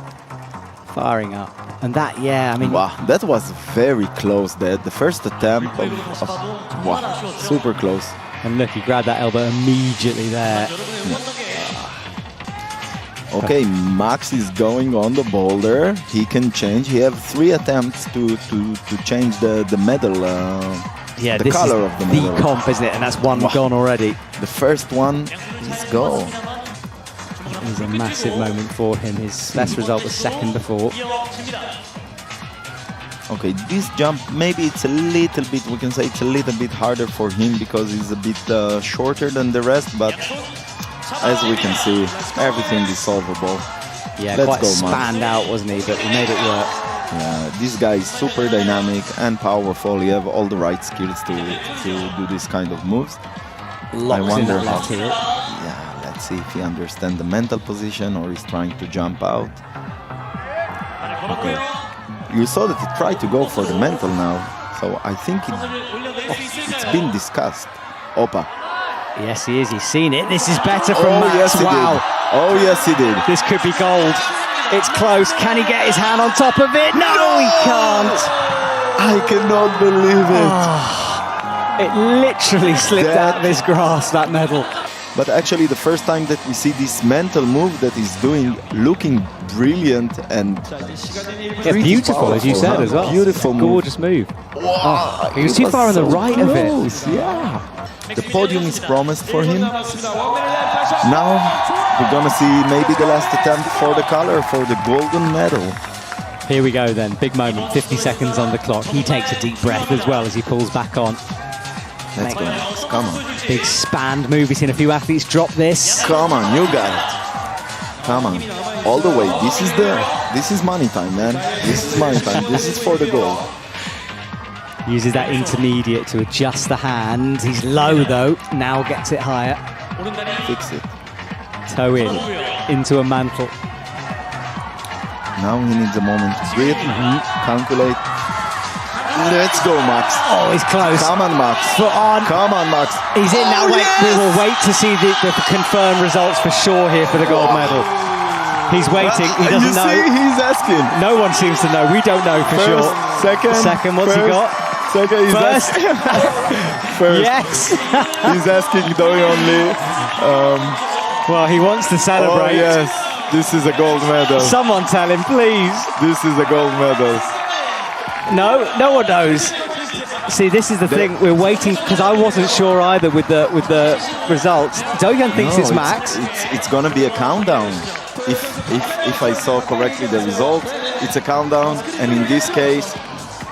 firing up. And that, yeah, I mean... Wow, that was very close there. The first attempt of wow, super close. And look, he grabbed that elbow immediately there. Okay, Max is going on the boulder. He can change. He has 3 attempts to change the medal. Yeah, the this color is of the medal. comp, isn't it? And that's one gone already. The first one is go. is a massive moment for him. His best result was second before. Okay, this jump, maybe it's a little bit, we can say it's a little bit harder for him because he's a bit shorter than the rest, but as we can see, everything is solvable. Yeah, Let's quite go, spanned out, wasn't he? But he made it work. Yeah, this guy is super dynamic and powerful. He have all the right skills to do this kind of moves. Locks in that left heel. Yeah, let's see if he understands the mental position or he's trying to jump out. Okay. You saw that he tried to go for the mental now, so I think it's been discussed. Opa. Yes, he is. He's seen it. This is better from Max. Yes, he wow. did. Oh, yes, he did. This could be gold. It's close. Can he get his hand on top of it? No, he can't. I cannot believe it. It literally slipped out of his grasp, that medal. But actually, the first time that we see this mental move that he's doing, looking brilliant and beautiful, as you said, as well. Beautiful move. Gorgeous move. Wow, he was too far on the right of it. Yeah. The podium is promised for him. Now we're gonna see maybe the last attempt for the color, for the golden medal. Here we go then, big moment, 50 seconds on the clock. He takes a deep breath as well as he pulls back on. Let's go, Max. Come on. Big spanned move. We've seen a few athletes drop this. Come on, you got it. Come on, all the way. This is money time, man. This is money time. This is for the goal. Uses that intermediate to adjust the hand. He's low though. Now gets it higher. Fix it. Toe in, into a mantle. Now he needs a moment to breathe, calculate. Let's go, Max. Oh, he's close. Come on, Max. Foot on. Come on, Max. He's in now. Wait, yes! we will wait to see the confirmed results for sure here for the gold medal. He's waiting. He doesn't know. You see, he's asking. No one seems to know. We don't know for sure. Second, what's he got? Second, he's First. First. Yes. He's asking Doi only. Well, he wants to celebrate. Oh, yes. This is a gold medal. Someone tell him, please. This is a gold medal. No one knows. See, this is the thing. We're waiting because I wasn't sure either with the results. Dogan thinks it's Max. It's gonna be a countdown. If I saw correctly the result, it's a countdown. And in this case,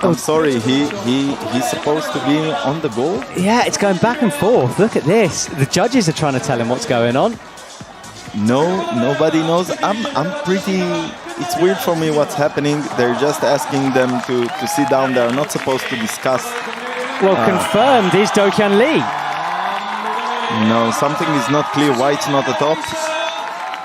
I'm sorry, he's supposed to be on the goal. Yeah, it's going back and forth. Look at this. The judges are trying to tell him what's going on. No, nobody knows. I'm pretty. It's weird for me what's happening. They're just asking them to sit down. They're not supposed to discuss. Well, confirmed is Do-Hyun Lee. No, something is not clear. Why it's not at top?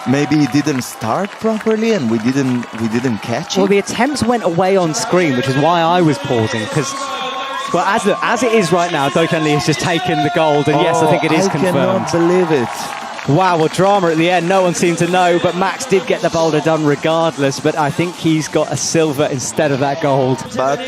Maybe he didn't start properly and we didn't catch it. Well, the attempts went away on screen, which is why I was pausing. Because, well, as it is right now, Do-Hyun Lee has just taken the gold, and yes, I think it is confirmed. I cannot believe it. Wow, well, drama at the end. No one seemed to know, but Max did get the boulder done regardless. But I think he's got a silver instead of that gold. But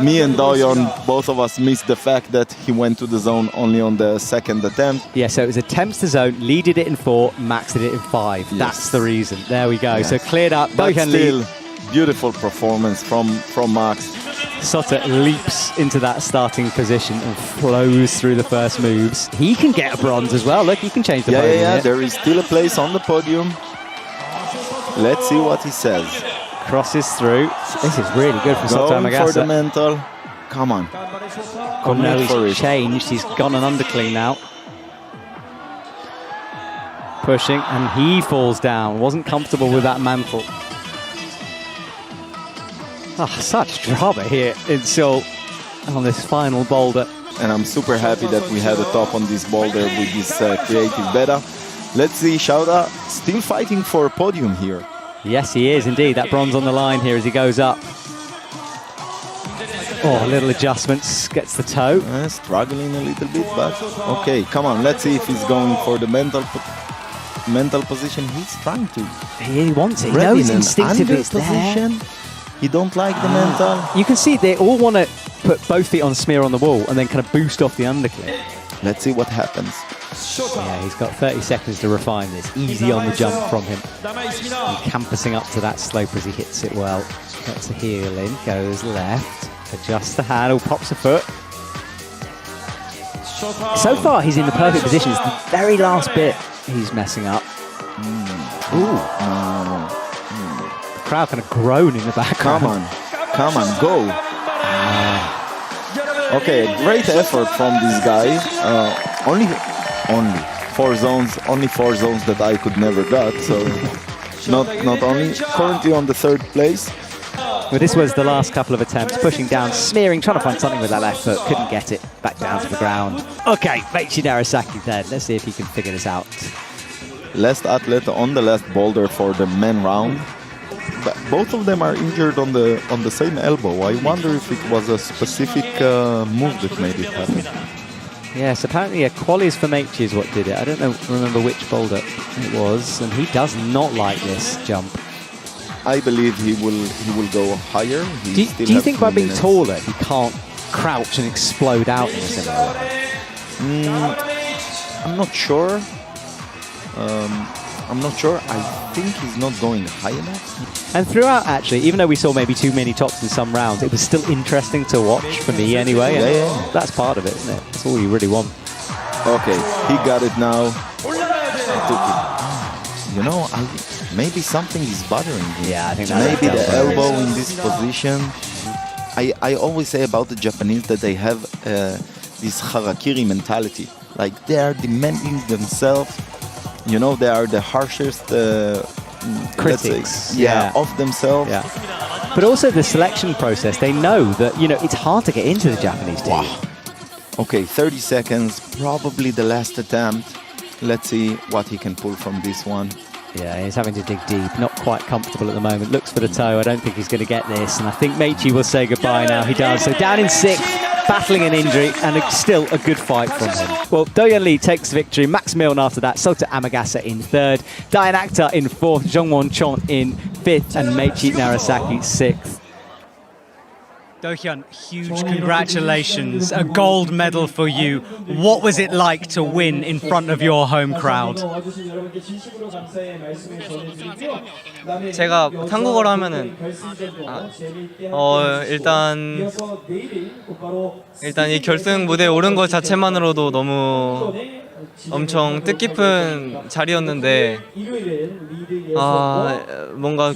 me and Doyon, both of us missed the fact that he went to the zone only on the second attempt. Yeah, so it was attempts to zone. Lee did it in 4, Max did it in 5. Yes. That's the reason. There we go. Yes. So cleared up. But still, beautiful performance from Max. Sotter leaps into that starting position and flows through the first moves. He can get a bronze as well. Look, he can change the podium. Yeah, there is still a place on the podium. Let's see what he says. Crosses through. This is really good for Sotter Magasa. Going for the mental. Come on. Oh no, he's changed. He's gone an underclean now. Pushing, and he falls down. Wasn't comfortable with that mantle. Oh, such drama here in Seoul on this final boulder. And I'm super happy that we had a top on this boulder with this creative beta. Let's see, Shauda still fighting for a podium here. Yes, he is indeed. That bronze on the line here as he goes up. Oh, little adjustments, gets the toe. Struggling a little bit, but okay, come on. Let's see if he's going for the mental position. He's trying to. He wants it. He knows instinctively it's there. You don't like the mental? You can see they all want to put both feet on smear on the wall and then kind of boost off the underclip. Let's see what happens. Yeah, he's got 30 seconds to refine this. Easy on the jump from him. And campusing up to that slope as he hits it well. Gets a heel in, goes left, adjusts the handle, pops a foot. So far, he's in the perfect position. It's the very last bit he's messing up. Ooh. The crowd kind of groan in the background. Come on, go. Okay, great effort from this guy. Only 4 zones, only 4 zones that I could never got. So not only currently on the 3rd place. Well, this was the last couple of attempts, pushing down, smearing, trying to find something with that left foot, couldn't get it, back down to the ground. Okay, Meiichi Narasaki then. Let's see if he can figure this out. Last athlete on the last boulder for the men round. But both of them are injured on the same elbow. I wonder if it was a specific move that made it happen. Yes, apparently a qualies for Meiichi is what did it. I don't remember which boulder it was, and he does not like this jump. I believe he will go higher. Do you think by being taller he can't crouch and explode out in a similar way? I'm not sure. I think he's not going high enough. And throughout, actually, even though we saw maybe too many tops in some rounds, it was still interesting to watch for me anyway. Yeah. That's part of it, isn't it? That's all you really want. Okay, he got it now. You know, maybe something is bothering him. Yeah, I think maybe the elbow in this position. I always say about the Japanese that they have this harakiri mentality. Like they are demanding themselves. You know, they are the harshest critics of themselves. Yeah. But also the selection process, they know that, you know, it's hard to get into the Japanese team. Wow. Okay, 30 seconds, probably the last attempt. Let's see what he can pull from this one. Yeah, he's having to dig deep, not quite comfortable at the moment. Looks for the toe, I don't think he's going to get this. And I think Meiichi will say goodbye now, he does. So down in 6th, battling an injury, and still a good fight from him. Well, Do-Hyun Lee takes victory, Max Milne after that, Sota Amagasa in 3rd, Dayan Akhtar in 4th, Jungwon Chon in 5th, and Meiichi Narasaki 6th. Do-Hyun, huge congratulations, a gold medal for you. What was it like to win in front of your home crowd? 제가 한국어로 하면은 일단 이 결승 무대에 오른 것 자체만으로도 너무 엄청 뜻깊은 자리였는데 뭔가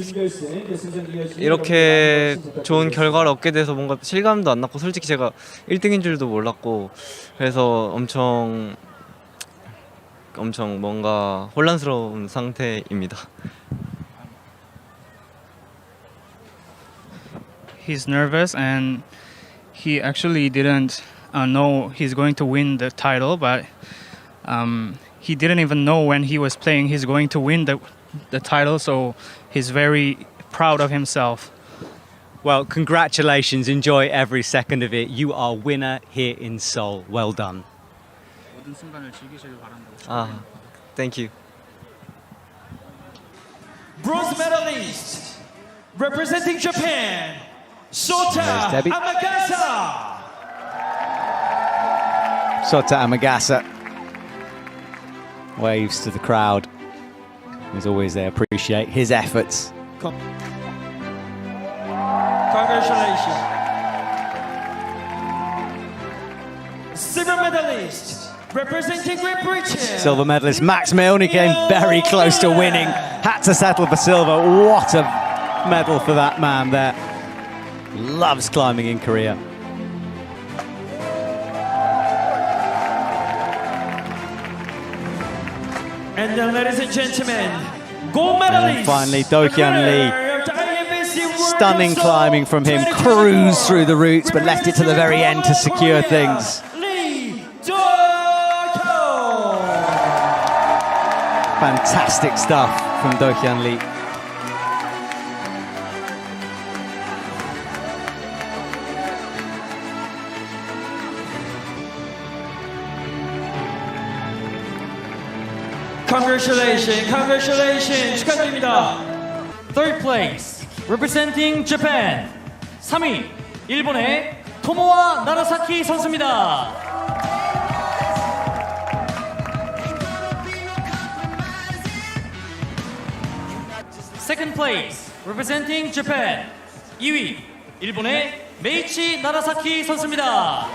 이렇게 좋은 결과를 얻게 돼서 뭔가 실감도 안 났고 솔직히 제가 1등인 줄도 몰랐고 그래서 엄청 뭔가 혼란스러운 상태입니다. He's nervous and he actually didn't know he's going to win the title, but he didn't even know when he was playing he's going to win the title, so he's very proud of himself. Well, congratulations, enjoy every second of it. You are winner here in Seoul. Well done. Thank you. Bronze medalist representing Japan, Sota Debbie. Amagasa. Sota Amagasa waves to the crowd. As always, they appreciate his efforts. Congratulations. Silver medalist representing Great Britain. Silver medalist Max Milne came very close to winning. Had to settle for silver. What a medal for that man there. Loves climbing in Korea. And then, ladies and gentlemen, gold medalist. And finally, Do-Hyun Lee. of the IFSC World Stunning Seoul climbing from him. 2021. Cruised through the roots, but left it to the very end to secure things. Lee Do-Hyun. Fantastic stuff from Do-Hyun Lee. Congratulations, 축하드립니다. Third place, representing Japan. 3위, 일본의 토모와 나라사키 선수입니다. Second place, representing Japan. 2위, 일본의 메이치 나라사키 선수입니다.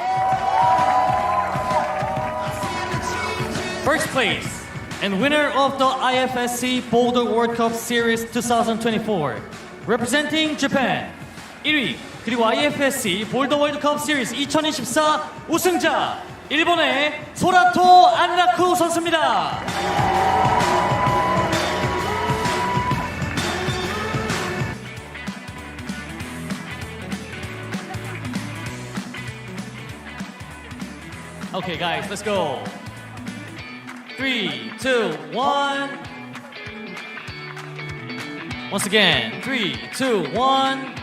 First place, and winner of the IFSC Boulder World Cup Series 2024. Representing Japan 1위 그리고 IFSC 볼더 월드컵 시리즈 2024 우승자 일본의 소라토 안라쿠 선수입니다. Okay, guys, let's go. 3, 2, 1. Once again, 3, 2, 1.